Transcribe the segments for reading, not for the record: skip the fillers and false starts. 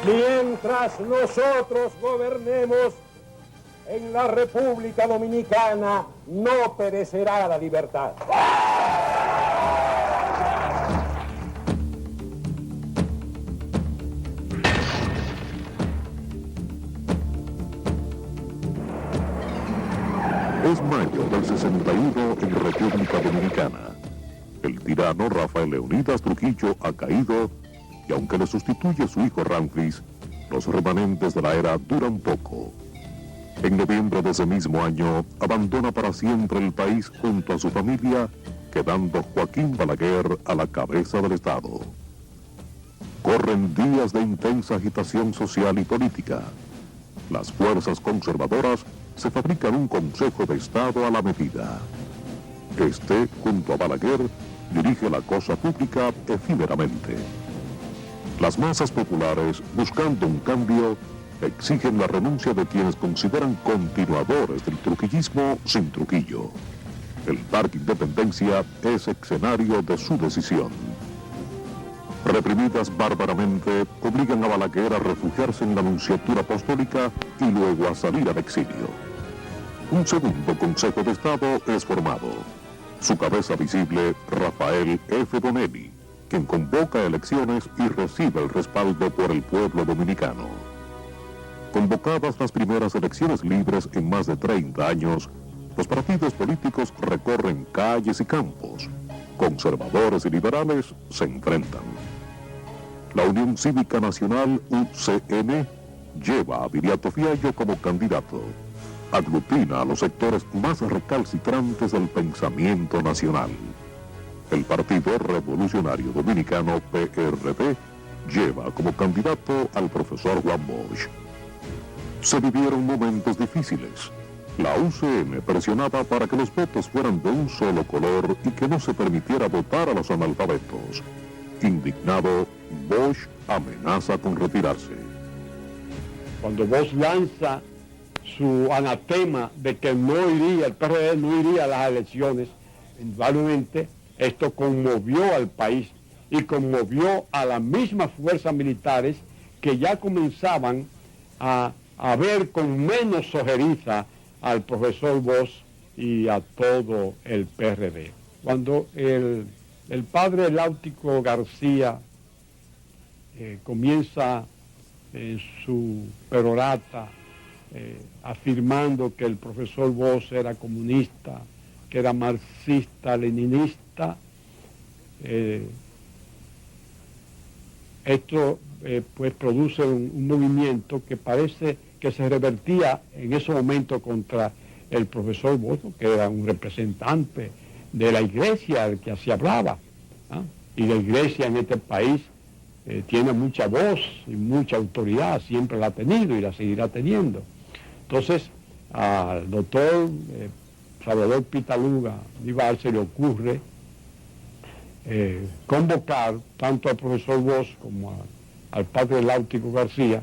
Mientras nosotros gobernemos en la República Dominicana, no perecerá la libertad. Es mayo del 61 en República Dominicana. El tirano Rafael Leónidas Trujillo ha caído y aunque le sustituye su hijo Ramfis, los remanentes de la era duran poco. En noviembre de ese mismo año, abandona para siempre el país junto a su familia, quedando Joaquín Balaguer a la cabeza del Estado. Corren días de intensa agitación social y política. Las fuerzas conservadoras se fabrican un Consejo de Estado a la medida. Este, junto a Balaguer, dirige la cosa pública efímeramente. Las masas populares, buscando un cambio, exigen la renuncia de quienes consideran continuadores del trujillismo sin Trujillo. El Parque Independencia es escenario de su decisión. Reprimidas bárbaramente, obligan a Balaguer a refugiarse en la Nunciatura Apostólica y luego a salir al exilio. Un segundo Consejo de Estado es formado. Su cabeza visible, Rafael F. Bonelli, quien convoca elecciones y recibe el respaldo por el pueblo dominicano. Convocadas las primeras elecciones libres en más de 30 años, los partidos políticos recorren calles y campos. Conservadores y liberales se enfrentan. La Unión Cívica Nacional, UCN, lleva a Viriato Fiallo como candidato. Aglutina a los sectores más recalcitrantes del pensamiento nacional. El Partido Revolucionario Dominicano, PRD, lleva como candidato al profesor Juan Bosch. Se vivieron momentos difíciles. La UCN presionaba para que los votos fueran de un solo color y que no se permitiera votar a los analfabetos. Indignado, Bosch amenaza con retirarse. Cuando Bosch lanza su anatema de que no iría, el PRD no iría a las elecciones, indudablemente esto conmovió al país y conmovió a las mismas fuerzas militares que ya comenzaban a ver con menos ojeriza al profesor Bosch y a todo el PRD. Cuando el padre Láutico García comienza su perorata afirmando que el profesor Bosch era comunista, que era marxista-leninista, esto pues produce un movimiento que parece que se revertía en ese momento contra el profesor Bosch, que era un representante de la iglesia del que así hablaba, ¿no? Y la iglesia en este país tiene mucha voz y mucha autoridad, siempre la ha tenido y la seguirá teniendo. Entonces, al doctor Salvador Pitaluga Vivar se le ocurre convocar tanto al profesor Bosch como al padre Láutico García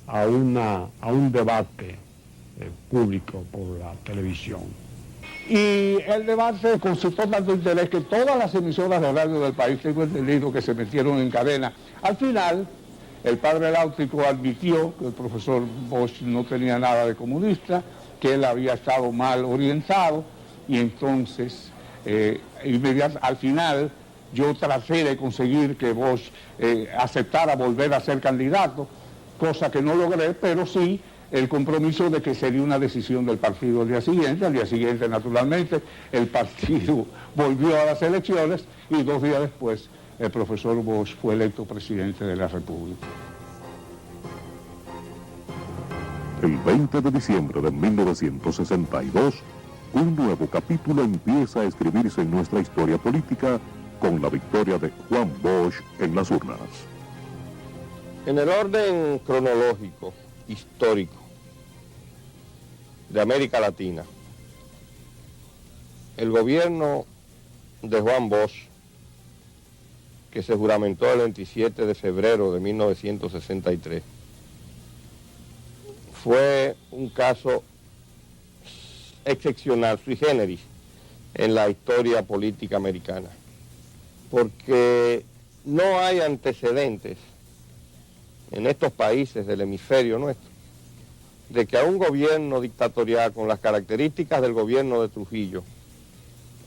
a un debate público por la televisión. Y el debate suscitó tanto interés que todas las emisoras de radio del país, tengo entendido, que se metieron en cadena. Al final, el padre Láutico admitió que el profesor Bosch no tenía nada de comunista, que él había estado mal orientado, y entonces, al final, yo traté de conseguir que Bosch aceptara volver a ser candidato, cosa que no logré, pero sí el compromiso de que sería una decisión del partido al día siguiente, naturalmente, el partido volvió a las elecciones y 2 días después el profesor Bosch fue electo presidente de la República. El 20 de diciembre de 1962, un nuevo capítulo empieza a escribirse en nuestra historia política con la victoria de Juan Bosch en las urnas. En el orden cronológico, histórico, de América Latina, el gobierno de Juan Bosch, que se juramentó el 27 de febrero de 1963, fue un caso excepcional, sui generis, en la historia política americana, porque no hay antecedentes en estos países del hemisferio nuestro de que a un gobierno dictatorial con las características del gobierno de Trujillo,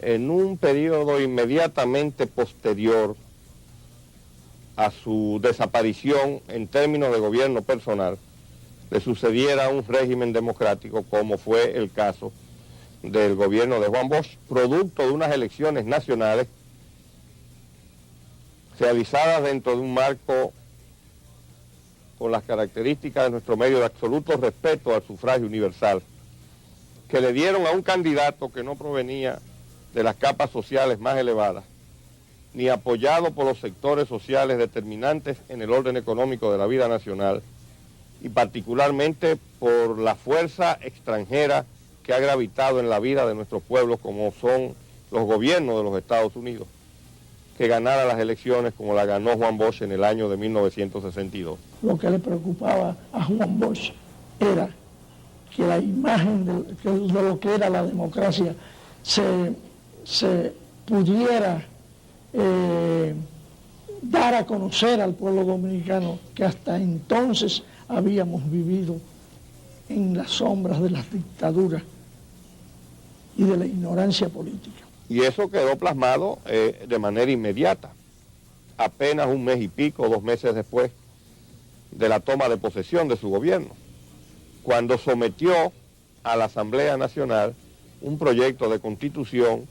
en un periodo inmediatamente posterior a su desaparición en términos de gobierno personal, le sucediera un régimen democrático como fue el caso del gobierno de Juan Bosch, producto de unas elecciones nacionales realizadas dentro de un marco con las características de nuestro medio de absoluto respeto al sufragio universal, que le dieron a un candidato que no provenía de las capas sociales más elevadas, ni apoyado por los sectores sociales determinantes en el orden económico de la vida nacional, y particularmente por la fuerza extranjera que ha gravitado en la vida de nuestros pueblos, como son los gobiernos de los Estados Unidos, que ganara las elecciones como la ganó Juan Bosch en el año de 1962. Lo que le preocupaba a Juan Bosch era que la imagen de lo que era la democracia se pudiera dar a conocer al pueblo dominicano, que hasta entonces habíamos vivido en las sombras de las dictaduras y de la ignorancia política. Y eso quedó plasmado de manera inmediata, apenas un mes y pico, 2 meses después de la toma de posesión de su gobierno, cuando sometió a la Asamblea Nacional un proyecto de constitución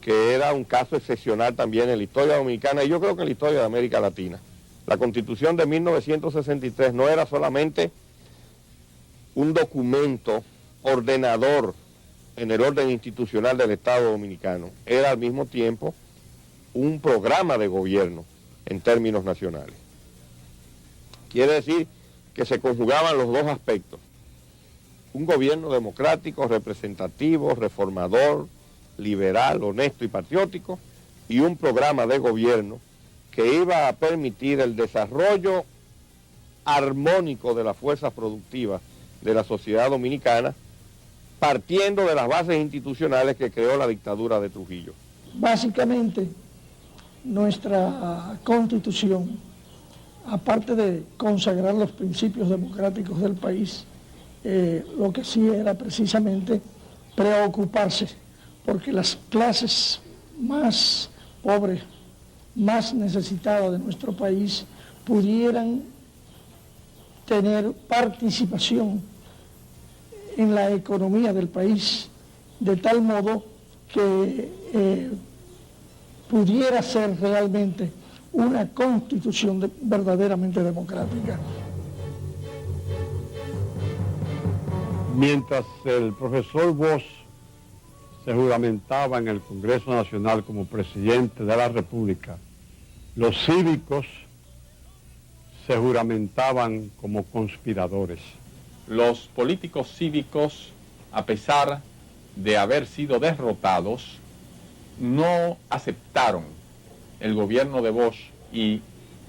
que era un caso excepcional también en la historia dominicana y yo creo que en la historia de América Latina. La Constitución de 1963 no era solamente un documento ordenador en el orden institucional del Estado dominicano, era al mismo tiempo un programa de gobierno en términos nacionales. Quiere decir que se conjugaban los dos aspectos: un gobierno democrático, representativo, reformador, liberal, honesto y patriótico, y un programa de gobierno que iba a permitir el desarrollo armónico de las fuerzas productivas de la sociedad dominicana, partiendo de las bases institucionales que creó la dictadura de Trujillo. Básicamente, nuestra Constitución, aparte de consagrar los principios democráticos del país, lo que sí era precisamente preocuparse porque las clases más pobres, más necesitadas de nuestro país, pudieran tener participación en la economía del país, de tal modo que pudiera ser realmente una constitución verdaderamente democrática. Mientras el profesor Bosch se juramentaba en el Congreso Nacional como presidente de la República, los cívicos se juramentaban como conspiradores. Los políticos cívicos, a pesar de haber sido derrotados, no aceptaron el gobierno de Bosch, y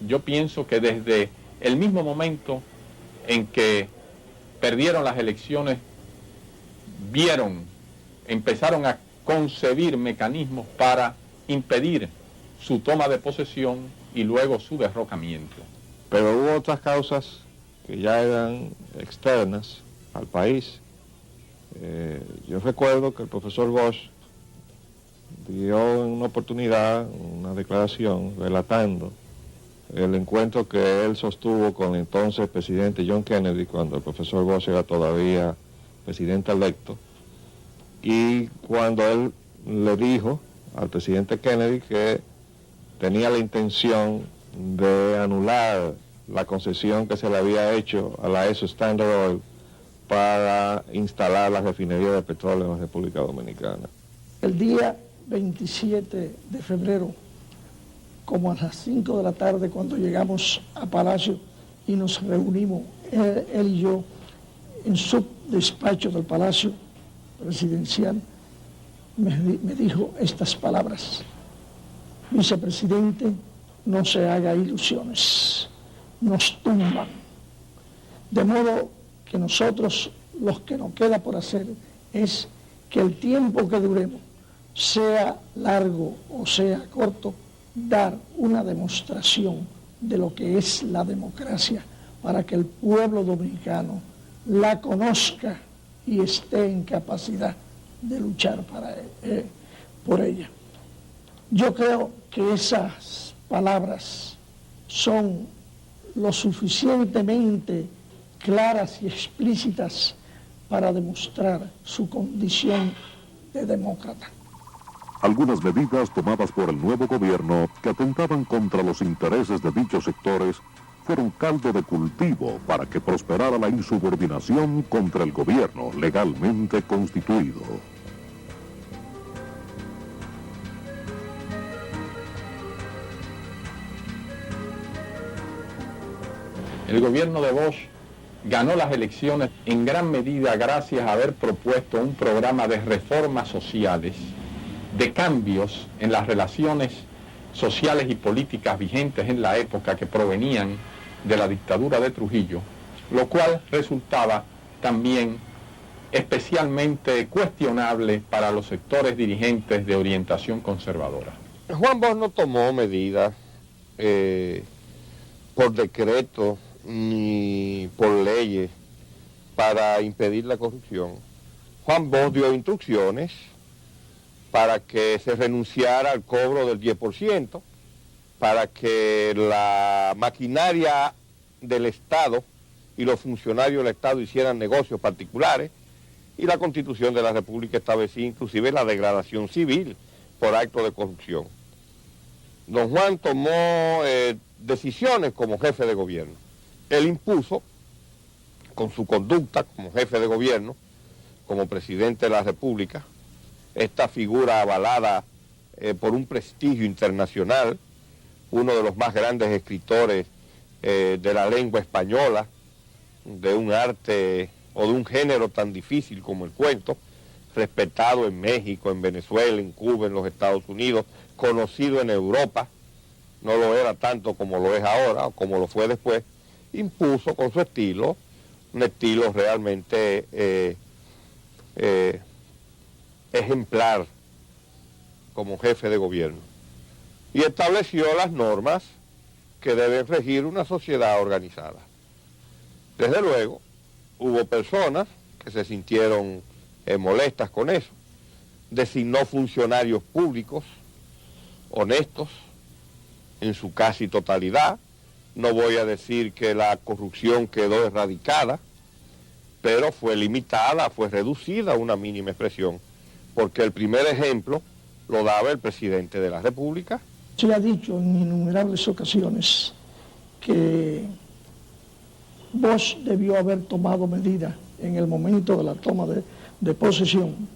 yo pienso que desde el mismo momento en que perdieron las elecciones, empezaron a concebir mecanismos para impedir su toma de posesión y luego su derrocamiento. Pero hubo otras causas que ya eran externas al país. Yo recuerdo que el profesor Bosch dio en una oportunidad una declaración relatando el encuentro que él sostuvo con el entonces presidente John Kennedy, cuando el profesor Bosch era todavía presidente electo, y cuando él le dijo al presidente Kennedy que tenía la intención de anular la concesión que se le había hecho a la ESO Standard Oil para instalar la refinería de petróleo en la República Dominicana. El día 27 de febrero, como a las 5 de la tarde, cuando llegamos a Palacio y nos reunimos, él y yo, en su despacho del Palacio Presidencial, me dijo estas palabras: vicepresidente, no se haga ilusiones, nos tumban. De modo que nosotros, los que nos queda por hacer, es que el tiempo que duremos, sea largo o sea corto, dar una demostración de lo que es la democracia para que el pueblo dominicano la conozca y esté en capacidad de luchar por ella. Yo creo que esas palabras son lo suficientemente claras y explícitas para demostrar su condición de demócrata. Algunas medidas tomadas por el nuevo gobierno que atentaban contra los intereses de dichos sectores fueron caldo de cultivo para que prosperara la insubordinación contra el gobierno legalmente constituido. El gobierno de Bosch ganó las elecciones en gran medida gracias a haber propuesto un programa de reformas sociales, de cambios en las relaciones sociales y políticas vigentes en la época que provenían de la dictadura de Trujillo, lo cual resultaba también especialmente cuestionable para los sectores dirigentes de orientación conservadora. Juan Bosch no tomó medidas por decreto ni por leyes para impedir la corrupción. Juan Bosch dio instrucciones para que se renunciara al cobro del 10%, para que la maquinaria del Estado y los funcionarios del Estado hicieran negocios particulares, y la Constitución de la República establecía inclusive la degradación civil por acto de corrupción. Don Juan tomó decisiones como jefe de gobierno. Él impuso, con su conducta como jefe de gobierno, como presidente de la República, esta figura avalada por un prestigio internacional, uno de los más grandes escritores de la lengua española, de un arte o de un género tan difícil como el cuento, respetado en México, en Venezuela, en Cuba, en los Estados Unidos, conocido en Europa, no lo era tanto como lo es ahora o como lo fue después, impuso con su estilo, un estilo realmente ejemplar como jefe de gobierno, y estableció las normas que deben regir una sociedad organizada. Desde luego, hubo personas que se sintieron molestas con eso. Designó funcionarios públicos honestos en su casi totalidad. No voy a decir que la corrupción quedó erradicada, pero fue limitada, fue reducida a una mínima expresión, porque el primer ejemplo lo daba el presidente de la República. Se ha dicho en innumerables ocasiones que Bosch debió haber tomado medidas en el momento de la toma de posesión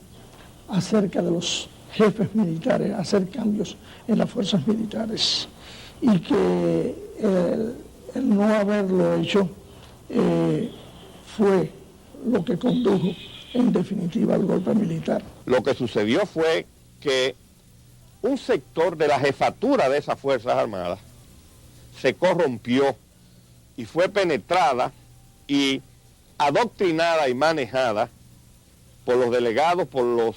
acerca de los jefes militares, hacer cambios en las fuerzas militares, y que el no haberlo hecho fue lo que condujo en definitiva al golpe militar. Lo que sucedió fue que un sector de la jefatura de esas Fuerzas Armadas se corrompió y fue penetrada y adoctrinada y manejada por los delegados, por los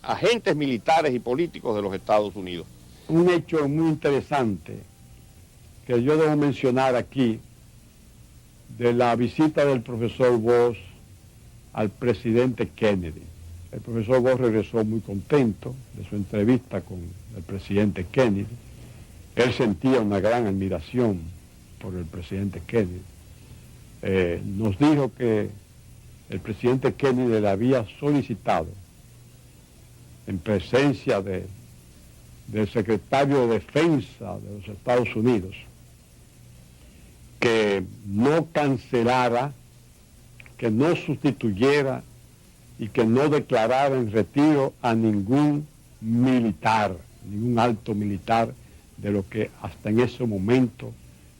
agentes militares y políticos de los Estados Unidos. Un hecho muy interesante que yo debo mencionar aquí, de la visita del profesor Bosch al presidente Kennedy. El profesor Bosch regresó muy contento de su entrevista con el presidente Kennedy. Él sentía una gran admiración por el presidente Kennedy. Nos dijo que el presidente Kennedy le había solicitado, en presencia del secretario de Defensa de los Estados Unidos, que no cancelara, que no sustituyera y que no declarara en retiro a ningún militar, ningún alto militar de lo que hasta en ese momento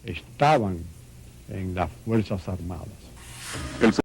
estaban en las Fuerzas Armadas.